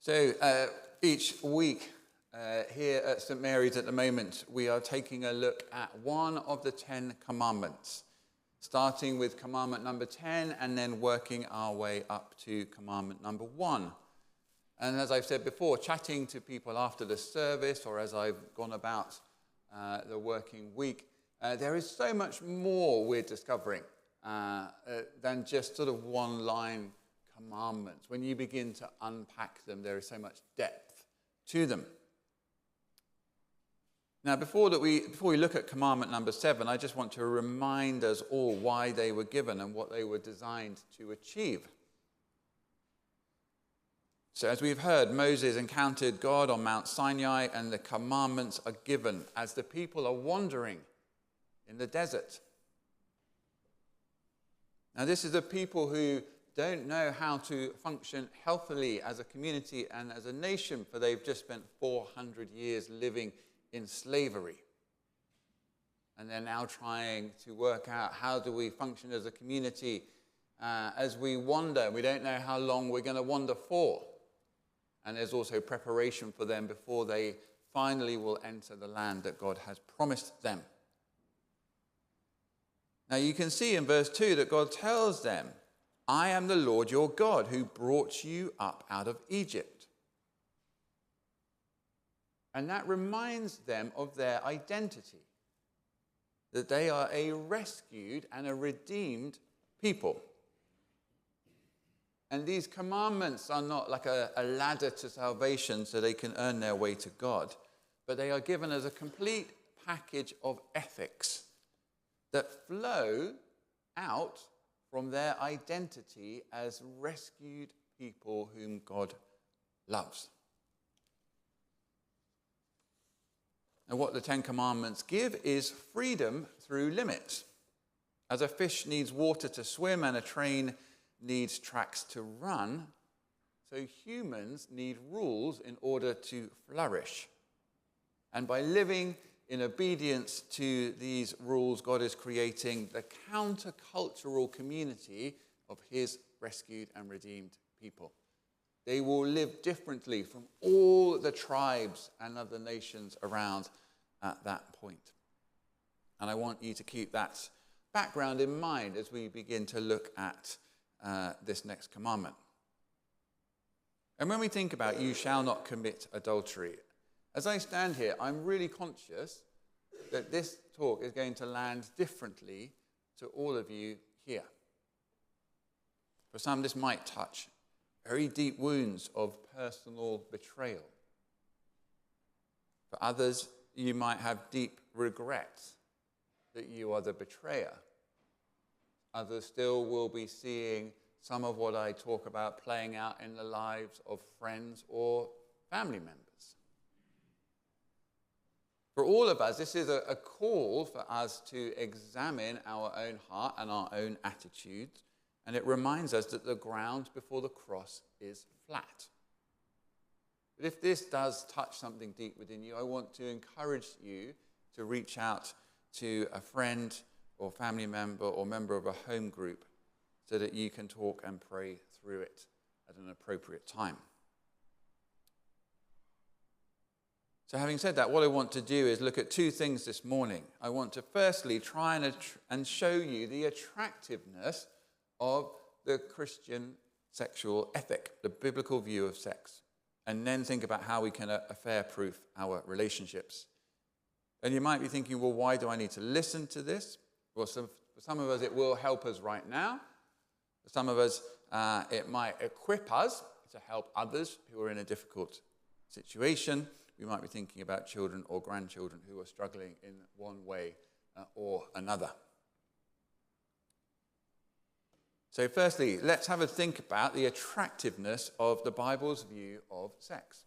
So each week here at St. Mary's at the moment, we are taking a look at one of the 10 commandments, starting with commandment number 10 and then working our way up to commandment number 1. And as I've said before, chatting to people after the service or as I've gone about the working week, there is so much more we're discovering than just sort of one-line commandments. When you begin to unpack them, there is so much depth to them. Now, before we look at commandment number 7, I just want to remind us all why they were given and what they were designed to achieve. So as we've heard, Moses encountered God on Mount Sinai, and the commandments are given as the people are wandering in the desert. Now, this is a people who don't know how to function healthily as a community and as a nation, for they've just spent 400 years living in slavery. And they're now trying to work out, how do we function as a community as we wander? We don't know how long we're going to wander for. And there's also preparation for them before they finally will enter the land that God has promised them. Now you can see in verse 2 that God tells them, I am the Lord your God who brought you up out of Egypt. And that reminds them of their identity, that they are a rescued and a redeemed people. And these commandments are not like a ladder to salvation so they can earn their way to God, but they are given as a complete package of ethics that flow out from their identity as rescued people whom God loves. And what the 10 Commandments give is freedom through limits. As a fish needs water to swim and a train needs tracks to run, so humans need rules in order to flourish. And by living in obedience to these rules, God is creating the countercultural community of his rescued and redeemed people. They will live differently from all the tribes and other nations around at that point. And I want you to keep that background in mind as we begin to look at this next commandment. And when we think about you shall not commit adultery, as I stand here, I'm really conscious that this talk is going to land differently to all of you here. For some, this might touch very deep wounds of personal betrayal. For others, you might have deep regrets that you are the betrayer. Others still will be seeing some of what I talk about playing out in the lives of friends or family members. For all of us, this is a call for us to examine our own heart and our own attitudes, and it reminds us that the ground before the cross is flat. But if this does touch something deep within you, I want to encourage you to reach out to a friend or family member or member of a home group so that you can talk and pray through it at an appropriate time. So having said that, what I want to do is look at two things this morning. I want to firstly try and show you the attractiveness of the Christian sexual ethic, the biblical view of sex, and then think about how we can affair-proof our relationships. And you might be thinking, well, why do I need to listen to this? Well, for some of us, it will help us right now. For some of us, it might equip us to help others who are in a difficult situation. We might be thinking about children or grandchildren who are struggling in one way or another. So firstly, let's have a think about the attractiveness of the Bible's view of sex.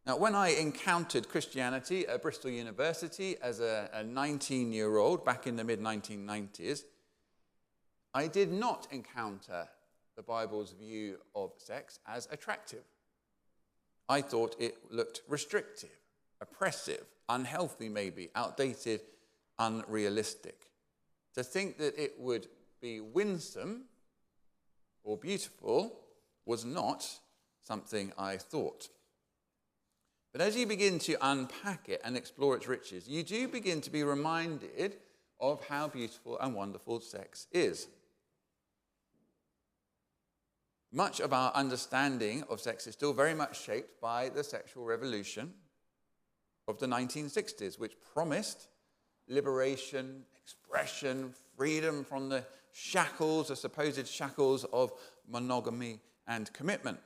Now, when I encountered Christianity at Bristol University as a 19-year-old back in the mid-1990s, I did not encounter the Bible's view of sex as attractive. I thought it looked restrictive, oppressive, unhealthy maybe, outdated, unrealistic. To think that it would be winsome or beautiful was not something I thought. But as you begin to unpack it and explore its riches, you do begin to be reminded of how beautiful and wonderful sex is. Much of our understanding of sex is still very much shaped by the sexual revolution of the 1960s, which promised liberation, expression, freedom from the shackles, the supposed shackles of monogamy and commitment.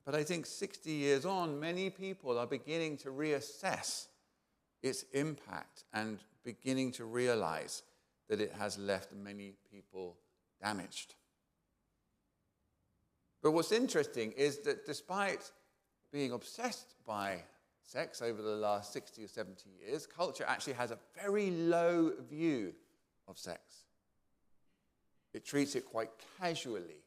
But I think 60 years on, many people are beginning to reassess its impact and beginning to realize that it has left many people damaged. But what's interesting is that despite being obsessed by sex over the last 60 or 70 years, culture actually has a very low view of sex. It treats it quite casually.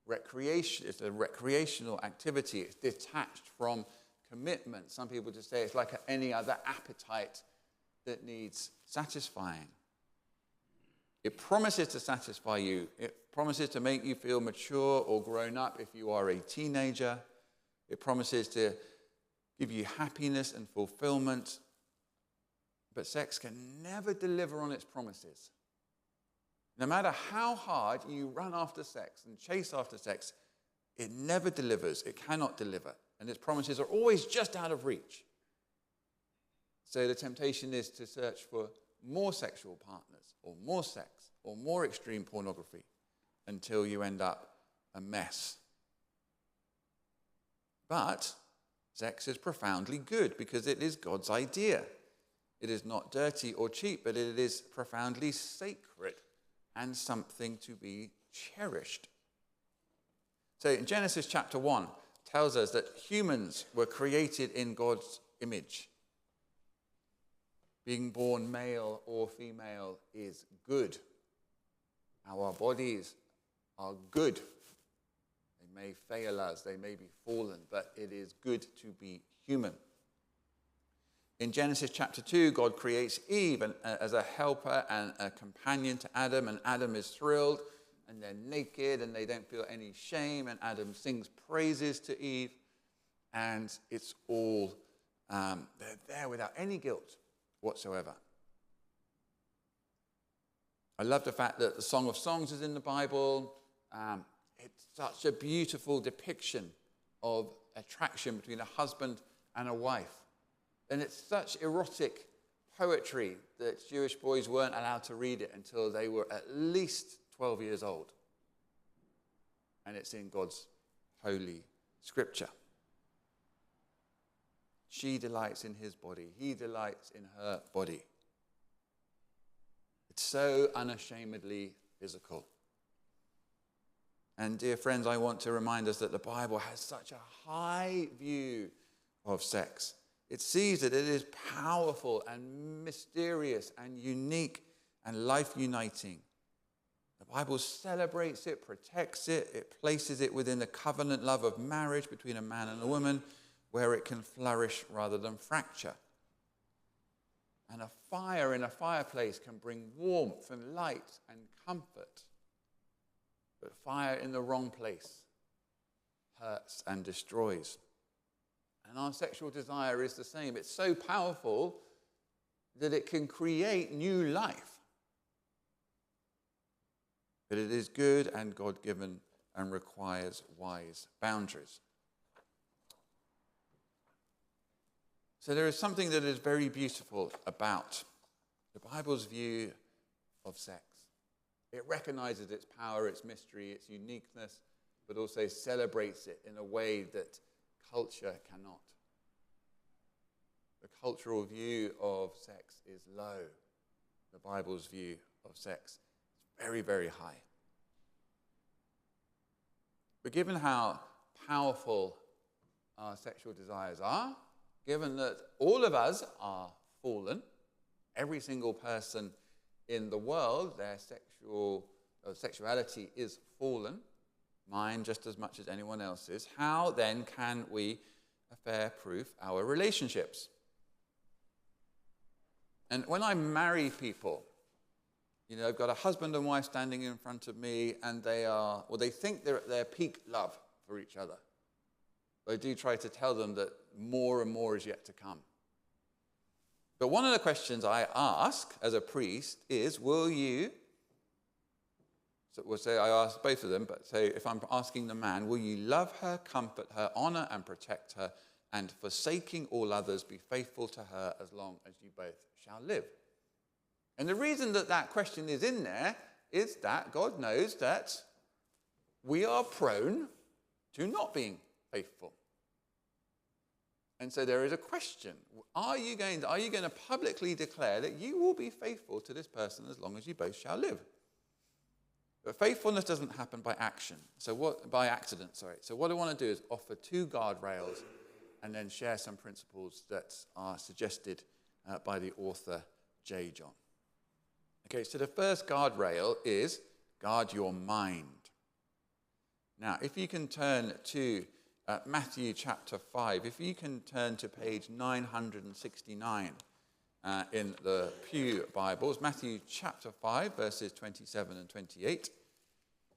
It's a recreational activity. It's detached from commitment. Some people just say it's like any other appetite that needs satisfying. It promises to satisfy you. It promises to make you feel mature or grown up if you are a teenager. It promises to give you happiness and fulfillment. But sex can never deliver on its promises. No matter how hard you run after sex and chase after sex, it never delivers. It cannot deliver. And its promises are always just out of reach. So the temptation is to search for more sexual partners or more sex or more extreme pornography until you end up a mess. But sex is profoundly good because it is God's idea. It is not dirty or cheap, but it is profoundly sacred and something to be cherished. So in Genesis chapter 1 tells us that humans were created in God's image. Being born male or female is good. Our bodies are good. They may fail us, they may be fallen, but it is good to be human. In Genesis chapter 2, God creates Eve as a helper and a companion to Adam, and Adam is thrilled, and they're naked, and they don't feel any shame, and Adam sings praises to Eve, and it's all, they're there without any guilt whatsoever. I love the fact that the Song of Songs is in the Bible. It's such a beautiful depiction of attraction between a husband and a wife. And it's such erotic poetry that Jewish boys weren't allowed to read it until they were at least 12 years old. And it's in God's holy scripture. She delights in his body. He delights in her body. It's so unashamedly physical. And dear friends, I want to remind us that the Bible has such a high view of sex. It sees that it is powerful and mysterious and unique and life-uniting. The Bible celebrates it, protects it, it places it within the covenant love of marriage between a man and a woman, where it can flourish rather than fracture. And a fire in a fireplace can bring warmth and light and comfort. But fire in the wrong place hurts and destroys. And our sexual desire is the same. It's so powerful that it can create new life. But it is good and God-given and requires wise boundaries. So there is something that is very beautiful about the Bible's view of sex. It recognizes its power, its mystery, its uniqueness, but also celebrates it in a way that culture cannot. The cultural view of sex is low. The Bible's view of sex is very, very high. But given how powerful our sexual desires are, given that all of us are fallen, every single person in the world, their sexuality is fallen, mine just as much as anyone else's, how then can we affair-proof our relationships? And when I marry people, I've got a husband and wife standing in front of me, and they think they're at their peak love. for each other. But I do try to tell them that more and more is yet to come. But one of the questions I ask as a priest is, will you, so we'll say I ask both of them, but say if I'm asking the man, will you love her, comfort her, honor and protect her, and forsaking all others, be faithful to her as long as you both shall live? And the reason that that question is in there is that God knows that we are prone to not being faithful. And so there is a question. Are you going to publicly declare that you will be faithful to this person as long as you both shall live? But faithfulness doesn't happen by action. By accident. So what I want to do is offer 2 guardrails and then share some principles that are suggested by the author J. John. Okay, so the first guardrail is guard your mind. Now, if you can turn to Matthew chapter 5, if you can turn to page 969 in the Pew Bibles, Matthew chapter 5, verses 27 and 28,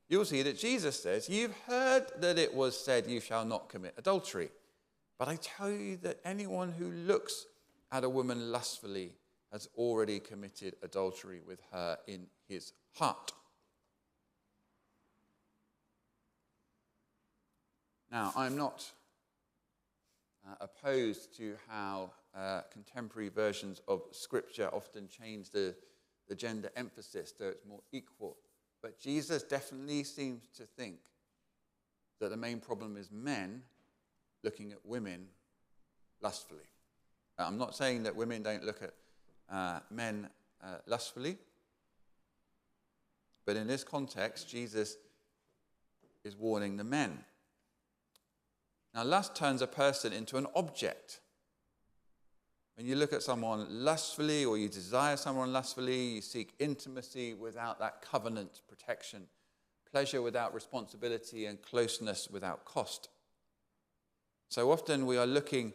you'll see that Jesus says, you've heard that it was said, you shall not commit adultery. But I tell you that anyone who looks at a woman lustfully has already committed adultery with her in his heart. Now, I'm not opposed to how contemporary versions of Scripture often change the gender emphasis so it's more equal. But Jesus definitely seems to think that the main problem is men looking at women lustfully. I'm not saying that women don't look at men lustfully, but in this context, Jesus is warning the men. Now, lust turns a person into an object. When you look at someone lustfully or you desire someone lustfully, you seek intimacy without that covenant protection, pleasure without responsibility, and closeness without cost. So often we are looking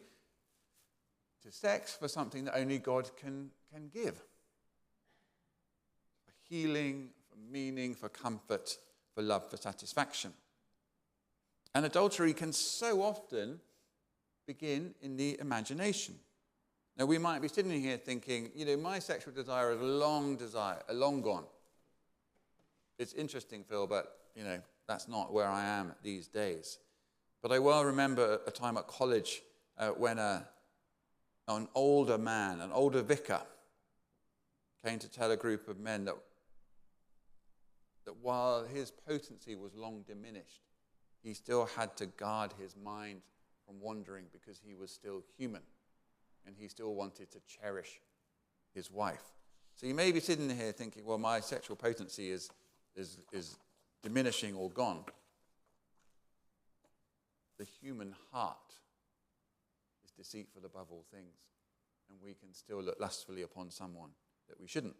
to sex for something that only God can give. For healing, for meaning, for comfort, for love, for satisfaction. And adultery can so often begin in the imagination. Now, we might be sitting here thinking, my sexual desire is long gone. It's interesting, Phil, but, that's not where I am these days. But I well remember a time at college when an older man, an older vicar, came to tell a group of men that while his potency was long diminished, he still had to guard his mind from wandering because he was still human and he still wanted to cherish his wife. So you may be sitting here thinking, well, my sexual potency is diminishing or gone. The human heart is deceitful above all things, and we can still look lustfully upon someone that we shouldn't.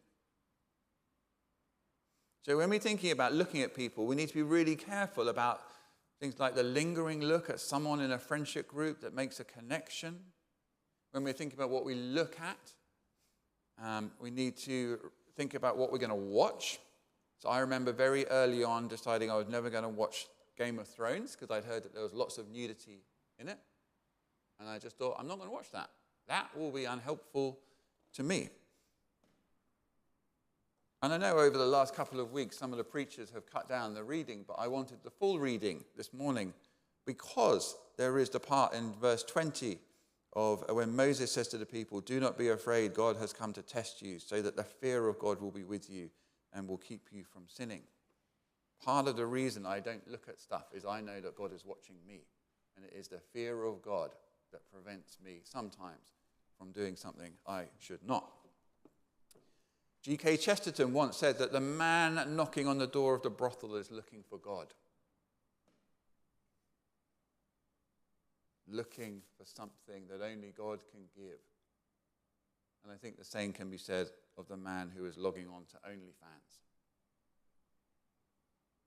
So when we're thinking about looking at people, we need to be really careful about things like the lingering look at someone in a friendship group that makes a connection. When we're thinking about what we look at, we need to think about what we're going to watch. So I remember very early on deciding I was never going to watch Game of Thrones because I'd heard that there was lots of nudity in it. And I just thought, I'm not going to watch that. That will be unhelpful to me. And I know over the last couple of weeks, some of the preachers have cut down the reading, but I wanted the full reading this morning because there is the part in verse 20 of when Moses says to the people, do not be afraid, God has come to test you so that the fear of God will be with you and will keep you from sinning. Part of the reason I don't look at stuff is I know that God is watching me, and it is the fear of God that prevents me sometimes from doing something I should not. G.K. Chesterton once said that the man knocking on the door of the brothel is looking for God. Looking for something that only God can give. And I think the same can be said of the man who is logging on to OnlyFans.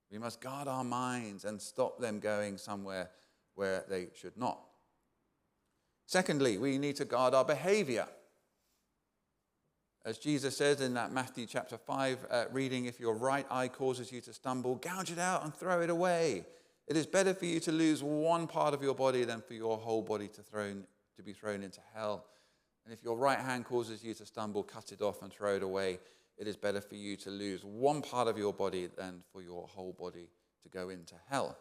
We must guard our minds and stop them going somewhere where they should not. Secondly, we need to guard our behavior. As Jesus says in that Matthew chapter 5 reading, if your right eye causes you to stumble, gouge it out and throw it away. It is better for you to lose one part of your body than for your whole body to be thrown into hell. And if your right hand causes you to stumble, cut it off and throw it away. It is better for you to lose one part of your body than for your whole body to go into hell.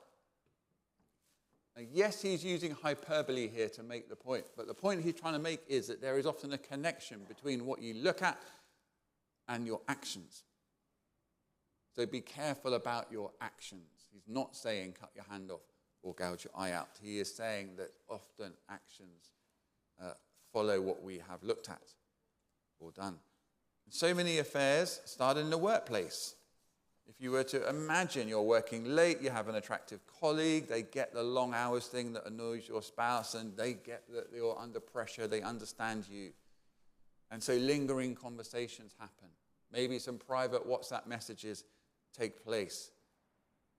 Now, yes, he's using hyperbole here to make the point, but the point he's trying to make is that there is often a connection between what you look at and your actions. So be careful about your actions. He's not saying cut your hand off or gouge your eye out. He is saying that often actions follow what we have looked at or done. So many affairs start in the workplace. If you were to imagine you're working late, you have an attractive colleague, they get the long hours thing that annoys your spouse, and they get that you're under pressure, they understand you. And so lingering conversations happen. Maybe some private WhatsApp messages take place.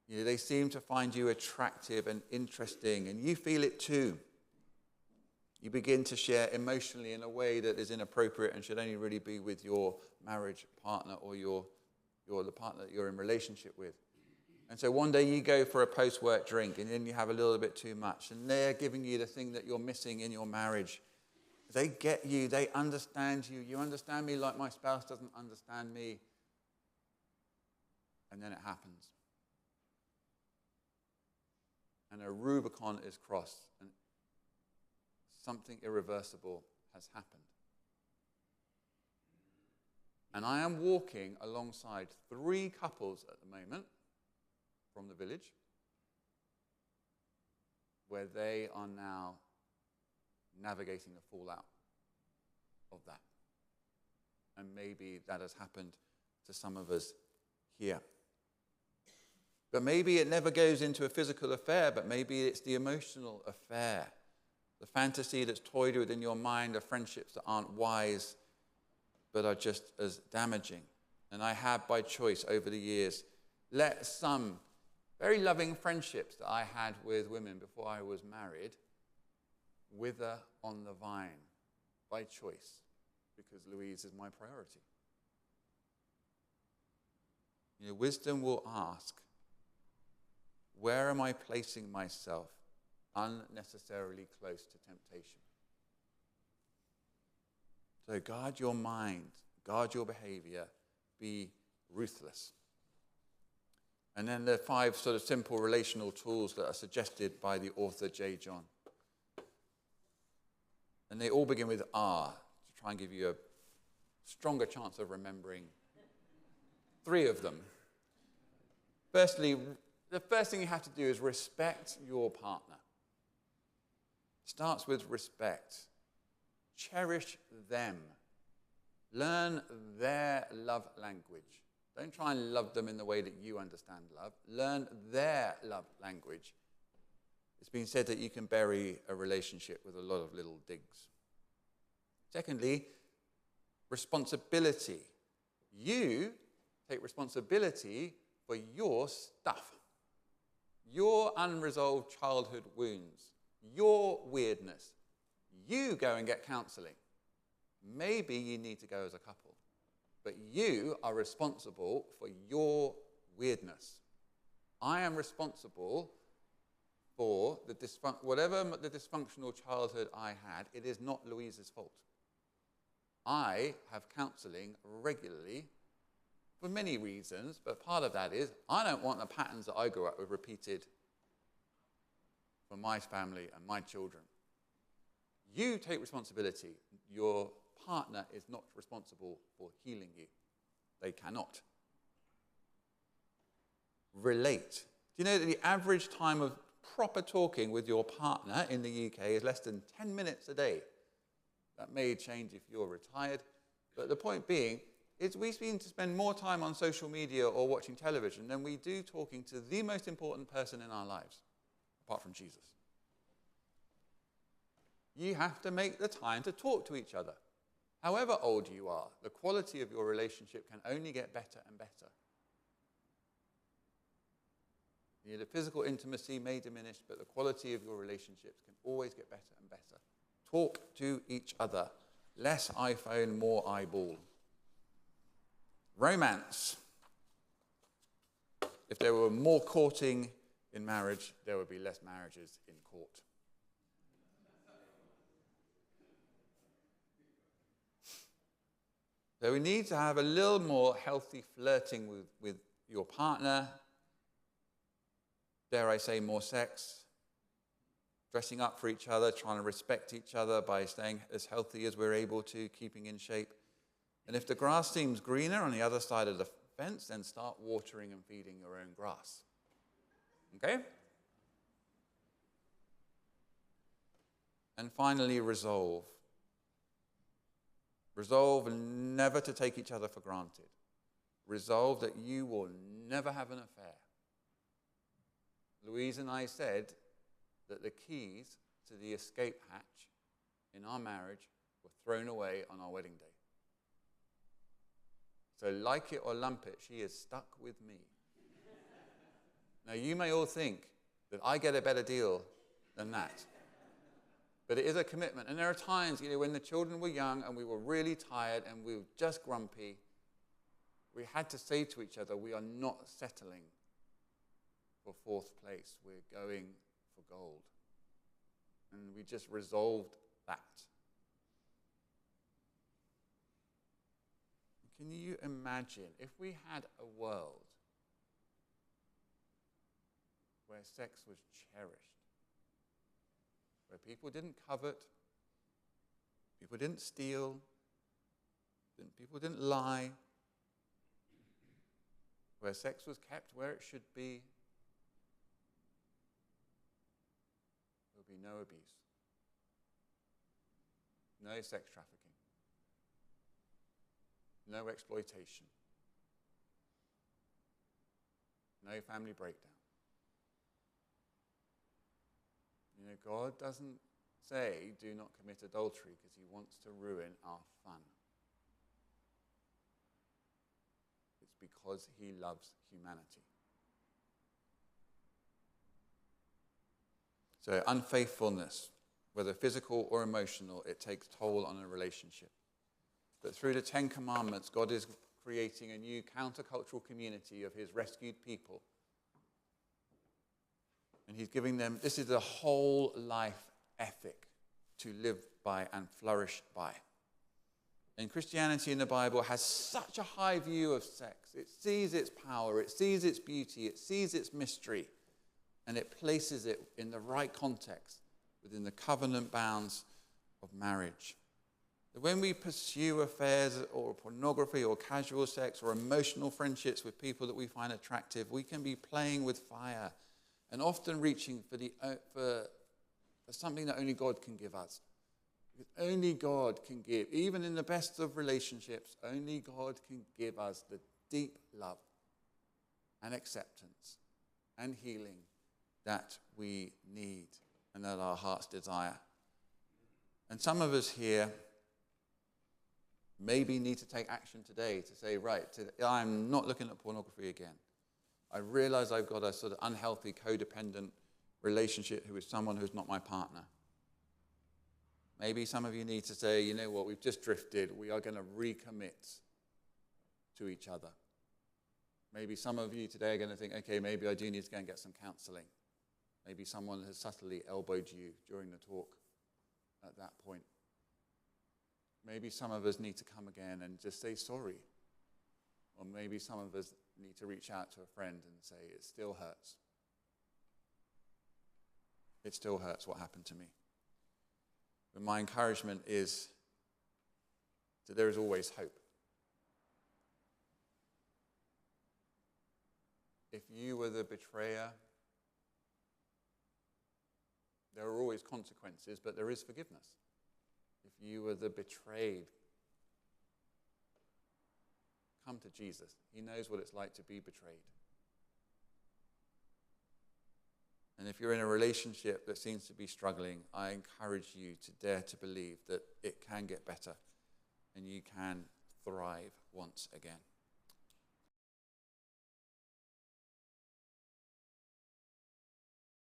You know, they seem to find you attractive and interesting, and you feel it too. You begin to share emotionally in a way that is inappropriate and should only really be with your marriage partner or the partner that you're in relationship with. And so one day you go for a post-work drink and then you have a little bit too much, and they're giving you the thing that you're missing in your marriage. They get you, they understand you. You understand me like my spouse doesn't understand me. And then it happens. And a Rubicon is crossed, and something irreversible has happened. And I am walking alongside 3 couples at the moment from the village where they are now navigating the fallout of that. And maybe that has happened to some of us here. But maybe it never goes into a physical affair, but maybe it's the emotional affair. The fantasy that's toyed with in your mind of friendships that aren't wise, but are just as damaging. And I have, by choice over the years, let some very loving friendships that I had with women before I was married wither on the vine, by choice, because Louise is my priority. You know, wisdom will ask, where am I placing myself unnecessarily close to temptation? So guard your mind, guard your behavior, be ruthless. And then the 5 sort of simple relational tools that are suggested by the author J. John. And they all begin with R, to try and give you a stronger chance of remembering 3 of them. Firstly, the first thing you have to do is respect your partner. It starts with respect. Cherish them. Learn their love language. Don't try and love them in the way that you understand love. Learn their love language. It's been said that you can bury a relationship with a lot of little digs. Secondly, responsibility. You take responsibility for your stuff. Your unresolved childhood wounds. Your weirdness. You go and get counseling. Maybe you need to go as a couple. But you are responsible for your weirdness. I am responsible for whatever the dysfunctional childhood I had. It is not Louise's fault. I have counseling regularly for many reasons, but part of that is I don't want the patterns that I grew up with repeated for my family and my children. You take responsibility. Your partner is not responsible for healing you. They cannot. Relate. Do you know that the average time of proper talking with your partner in the UK is less than 10 minutes a day? That may change if you're retired, but the point being is we seem to spend more time on social media or watching television than we do talking to the most important person in our lives, apart from Jesus. You have to make the time to talk to each other. However old you are, the quality of your relationship can only get better and better. The physical intimacy may diminish, but the quality of your relationships can always get better and better. Talk to each other. Less iPhone, more eyeball. Romance. If there were more courting in marriage, there would be less marriages in court. So we need to have a little more healthy flirting with your partner. Dare I say, more sex. Dressing up for each other, trying to respect each other by staying as healthy as we're able to, keeping in shape. And if the grass seems greener on the other side of the fence, then start watering and feeding your own grass. Okay? And finally, resolve. Resolve never to take each other for granted. Resolve that you will never have an affair. Louise and I said that the keys to the escape hatch in our marriage were thrown away on our wedding day. So like it or lump it, she is stuck with me. Now you may all think that I get a better deal than that. But it is a commitment. And there are times, when the children were young and we were really tired and we were just grumpy, we had to say to each other, we are not settling for fourth place. We're going for gold. And we just resolved that. Can you imagine if we had a world where sex was cherished? Where people didn't covet, people didn't steal, people didn't lie, where sex was kept where it should be, there would be no abuse, no sex trafficking, no exploitation, no family breakdown. God doesn't say, do not commit adultery, because he wants to ruin our fun. It's because he loves humanity. So unfaithfulness, whether physical or emotional, it takes toll on a relationship. But through the Ten Commandments, God is creating a new countercultural community of his rescued people. And he's giving them, this is a whole life ethic to live by and flourish by. And Christianity in the Bible has such a high view of sex. It sees its power, it sees its beauty, it sees its mystery, and it places it in the right context within the covenant bounds of marriage. When we pursue affairs or pornography or casual sex or emotional friendships with people that we find attractive, we can be playing with fire and often reaching for something that only God can give us. Because only God can give, even in the best of relationships, only God can give us the deep love and acceptance and healing that we need and that our hearts desire. And some of us here maybe need to take action today to say, right, I'm not looking at pornography again. I realize I've got a sort of unhealthy, codependent relationship with someone who's not my partner. Maybe some of you need to say, you know what, we've just drifted. We are going to recommit to each other. Maybe some of you today are going to think, okay, maybe I do need to go and get some counseling. Maybe someone has subtly elbowed you during the talk at that point. Maybe some of us need to come again and just say sorry. Or maybe some of us need to reach out to a friend and say, it still hurts. It still hurts what happened to me. But my encouragement is that there is always hope. If you were the betrayer, there are always consequences, but there is forgiveness. If you were the betrayed, come to Jesus. He knows what it's like to be betrayed. And if you're in a relationship that seems to be struggling, I encourage you to dare to believe that it can get better and you can thrive once again.